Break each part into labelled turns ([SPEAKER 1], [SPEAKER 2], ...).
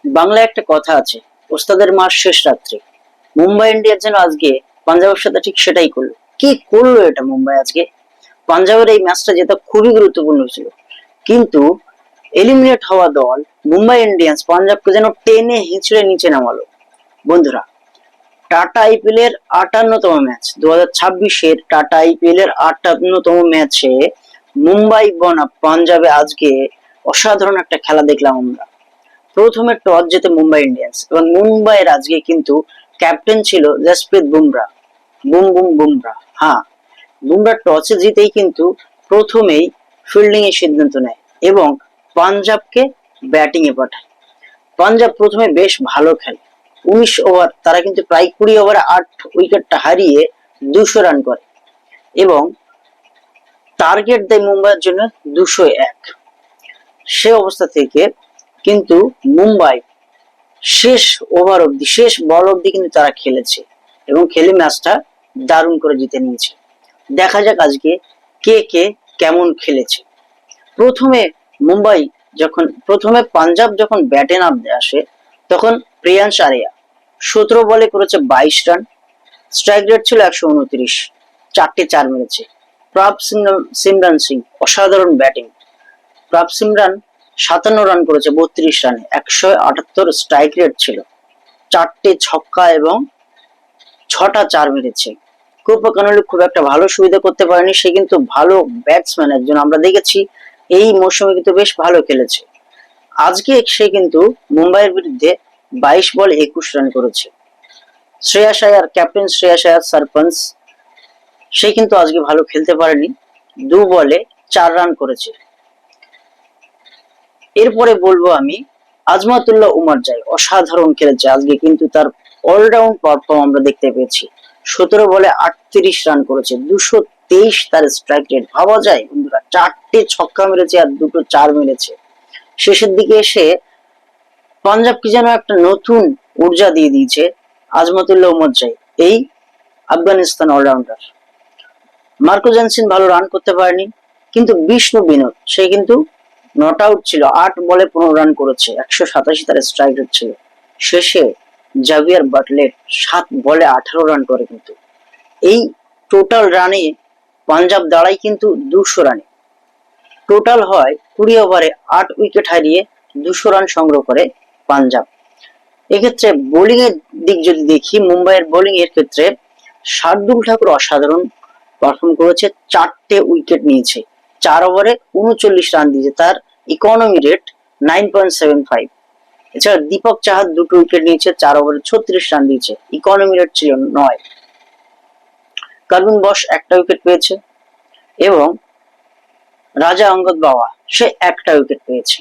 [SPEAKER 1] বাংলায় একটা কথা আছে, ওস্তাদের মার শেষ রাত্রে। মুম্বাই ইন্ডিয়ান্স যেন আজকে পাঞ্জাবের সাথে ঠিক সেটাই করলো। কি করলো এটা মুম্বাই আজকে? পাঞ্জাবের এই ম্যাচটা যেটা খুবই গুরুত্বপূর্ণ ছিল, কিন্তু এলিমিনেট হওয়া দল মুম্বাই ইন্ডিয়ান্স পাঞ্জাবকে যেন টেনে হিঁচড়ে নিচে নামালো। বন্ধুরা, টাটা আইপিএল এর 58তম ম্যাচ, 2026-এর টাটা আইপিএল এর 58তম ম্যাচে মুম্বাই বনাম পাঞ্জাবে আজকে অসাধারণ একটা খেলা দেখলাম আমরা। প্রথমে টস জেতে মুম্বাই ইন্ডিয়ান্স, এবং মুম্বাইয়ের আজকে কিন্তু ক্যাপ্টেন ছিল জসপ্রীত বুমরা। বুম বুম বুমরা, হ্যাঁ, বুমরা টসে জিতেই কিন্তু প্রথমেই ফিল্ডিং এর সিদ্ধান্ত নেয় এবং পাঞ্জাবকে ব্যাটিং এ পাঠায়। পাঞ্জাব প্রথমে বেশ ভালো খেলে, 19 ওভার তারা কিন্তু প্রায় 20 ওভারে 8 উইকেটটা হারিয়ে 200 রান করে এবং টার্গেট দেয় মুম্বাইয়ের জন্য 201। সে অবস্থা থেকে কিন্তু মুম্বাই শেষ ওভার অব্দি, শেষ বল অব্দি কিন্তু তারা খেলেছে এবং খেলে ম্যাচটা দারুণ করে জিতে নিয়েছে। দেখা যাক আজকে কে কে কেমন খেলেছে। প্রথমে মুম্বাই প্রথমে পাঞ্জাব যখন ব্যাটে নামতে আসে, তখন প্রিয়াংশ আরিয়া 17 বলে করেছে 22 রান, স্ট্রাইক রেট ছিল 129, 4 মেরেছে। সিমরান সিং অসাধারণ ব্যাটিং, সিমরান 57 রান করেছে 32 রানে, 178 স্ট্রাইক রেট ছিল, 4 ছক্কা এবং 6 চার মেরেছে। কুপার কানালি খুব একটা ভালো সুবিধা করতে পারেনি, সে কিন্তু ভালো ব্যাটসম্যান একজন, আমরা দেখেছি এই মৌসুমে কিন্তু বেশ ভালো খেলেছে। আজকে সে কিন্তু মুম্বাইয়ের বিরুদ্ধে 22 বলে 21 রান করেছে। শ্রেয়াস আয়ার, ক্যাপ্টেন শ্রেয়াস আয়ার সারপঞ্চ, সে কিন্তু আজকে ভালো খেলতে পারেনি, 2 বলে 4 রান করেছে। এরপরে বলবো আমি আজমাতুল্লাহ উমার জাই, অসাধারণ খেলেছে আজকে, কিন্তু তার অলরাউন্ড পারফর্ম আমরা দেখতে পেয়েছি। 17 বলে 38 রান করেছে, 223 তার স্ট্রাইক রেট। ভাবা যায় বন্ধুরা, 4 ছক্কা মেরেছে আর 2 চার মেরেছে। শেষের দিকে এসে পাঞ্জাব কি যেন একটা নতুন ঊর্জা দিয়ে দিয়েছে আজমাতুল্লাহ উমার জাই, এই আফগানিস্তান অলরাউন্ডার। মার্কো জেনসিন ভালো রান করতে পারেনি, কিন্তু বিষ্ণু বিনোদ সে কিন্তু নট আউট ছিল, 8 বলে 15 রান করেছে, 187 তার স্ট্রাইক রেট ছিল। শেষে জাভিয়ার বাটলেট 7 বলে 18 রান করে, কিন্তু এই টোটাল রানে পাঞ্জাব দাঁড়ায় কিন্তু 200 রানে। টোটাল হয় 20 ওভারে 8 উইকেট হারিয়ে 200 রান সংগ্রহ করে পাঞ্জাব। এক্ষেত্রে বোলিং এর দিক যদি দেখি, মুম্বাইয়ের বোলিং এর ক্ষেত্রে শার্দুল ঠাকুর অসাধারণ পারফর্ম করেছে, 4 উইকেট নিয়েছে, 4 ওভারে 39 রান দিয়েছে, তার ইকোনমি রেট 9.75। এছাড়া দীপক চাহার 2 উইকেট নিয়েছে, 4 ওভারে 36 রান দিয়েছে, ইকোনমি রেট ছিল 9। কার্বিন বস 1টা উইকেট পেয়েছে এবং রাজা অঙ্গদ বাওয়া সে 1টা উইকেট পেয়েছে।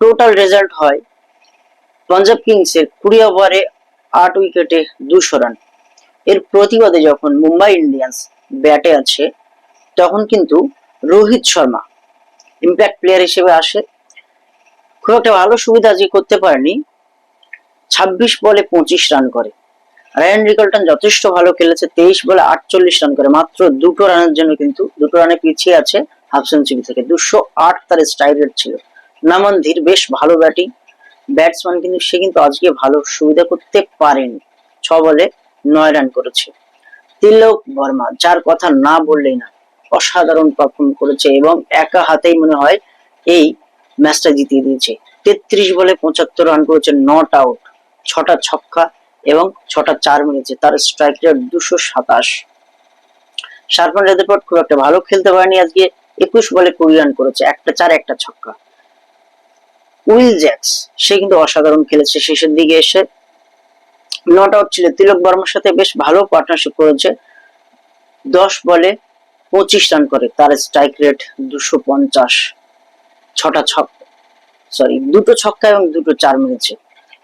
[SPEAKER 1] টোটাল রেজাল্ট হয় পাঞ্জাব কিংস এর 20 ওভারে 8 উইকেটে 200 রান। এর প্রতিবাদে যখন মুম্বাই ইন্ডিয়ান্স ব্যাটে আছে, তখন কিন্তু রোহিত শর্মা ইম্প্যাক্ট প্লেয়ার হিসেবে আসে। খুব একটা ভালো সুবিধা আজকে করতে পারেনি, 26 বলে 25 রান করে। রায়ান রিকলটন যথেষ্ট ভালো খেলেছে, 23 বলে 48 রান করে, মাত্র 2 রানের জন্য কিন্তু 2 রানে পিছিয়ে আছে হাফ সেঞ্চুরি থেকে। 208 তার স্ট্রাইক রেট ছিল। নামান ধীর বেশ ভালো ব্যাটসম্যান, কিন্তু সে কিন্তু আজকে ভালো সুবিধা করতে পারেনি, 6 বলে 9 রান করেছে। তিলক বর্মা, যার কথা না বললেই না, অসাধারণ পারফর্ম করেছে এবং একা হাতেই মনে হয় এই ম্যাচটা জিতিয়ে দিয়েছে। 33 বলে 75 রান করেছে, নট আউট, 6 ছক্কা এবং 6 চার মেরেছে, তার স্ট্রাইক রেট 227। শারফান রেদারফোর্ড খুব একটা ভালো খেলতে পারেনি আজকে, 21 বলে 20 রান করেছে, 1 চার 1 ছক্কা। উইল জ্যাক্স সে কিন্তু অসাধারণ খেলেছে, শেষের দিকে এসে নট আউট ছিল। তিলক বর্মার সাথে বেশ ভালো পার্টনারশিপ করেছে, 10 বলে 25 রান করে, তার স্ট্রাইক রেট 250। 2 ছক্কা এবং 2 চার মেরেছে।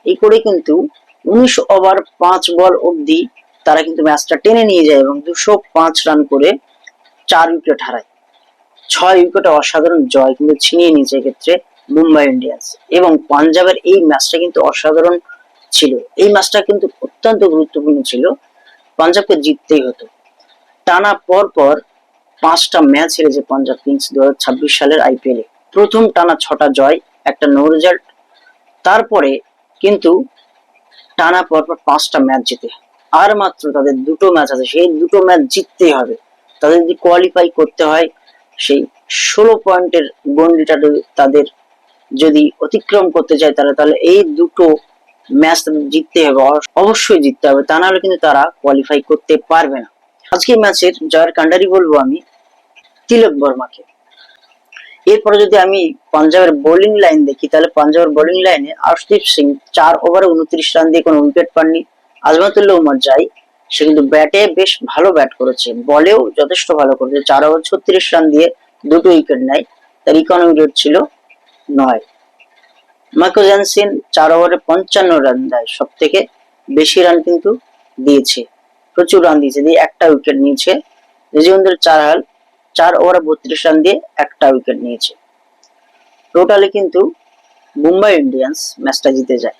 [SPEAKER 1] এই করে কিন্তু 19 ওভার 5 বল অব্দি তারা কিন্তু ম্যাচটা টেনে নিয়ে যায় এবং 205 রান করে 4 উইকেট হারায়। 6 উইকেটে অসাধারণ জয় কিন্তু ছিনিয়ে নিয়েছে এক্ষেত্রে মুম্বাই ইন্ডিয়ান্স। এবং পাঞ্জাবের এই ম্যাচটা কিন্তু অসাধারণ ছিল, এই ম্যাচটা কিন্তু অত্যন্ত গুরুত্বপূর্ণ ছিল, পাঞ্জাবকে জিততেই হতো। টানা পর পর 5টা ম্যাচ হেরেছে পাঞ্জাব কিংস 2026 সালের আইপিএল এ। প্রথম টানা 6টা জয়, একটা নো রেজাল্ট, তারপরে কিন্তু টানা পরপর 5টা ম্যাচ জিতে, আর মাত্র তাদের 2টো ম্যাচ আছে, সেই 2টো ম্যাচ জিততেই হবে। তাদের যদি কোয়ালিফাই করতে হয়, সেই 16 পয়েন্টের গন্ডিটা তাদের যদি অতিক্রম করতে চায় তারা, তাহলে এই 2টো ম্যাচ জিততে হবে, অবশ্যই জিততে হবে, তা নাহলে কিন্তু তারা কোয়ালিফাই করতে পারবে না। আজকে ম্যাচের জয়ের কান্ডারি বলবো আমি তিলক বর্মাকে। এরপরে যদি আমি পাঞ্জাবের বোলিং লাইন দেখি, তাহলে পাঞ্জাবের বোলিং লাইনে আর্শদীপ সিং 4 ওভারে 29 রান দিয়ে কোনো উইকেট পাননি। আজমাতুল্লাহ উমার যাই, সে কিন্তু ব্যাটে বেশ ভালো ব্যাট করেছে, বলেও যথেষ্ট ভালো করেছে, 4 ওভার 36 রান দিয়ে 2টো উইকেট নেয়, তার ইকোনমি রেট ছিল 9। মাইকেল জনসন 4 ওভারে 55 রান দেয়, সব থেকে বেশি রান কিন্তু দিয়েছে, প্রচুর রান দিয়েছে, দিয়ে একটা উইকেট নিয়েছে। যজুবেন্দ্র চাহাল 4 ওভারে 32 রান দিয়ে একটা উইকেট নিয়েছে। টোটালি কিন্তু মুম্বাই ইন্ডিয়ান্স ম্যাচটা জিতে যায়।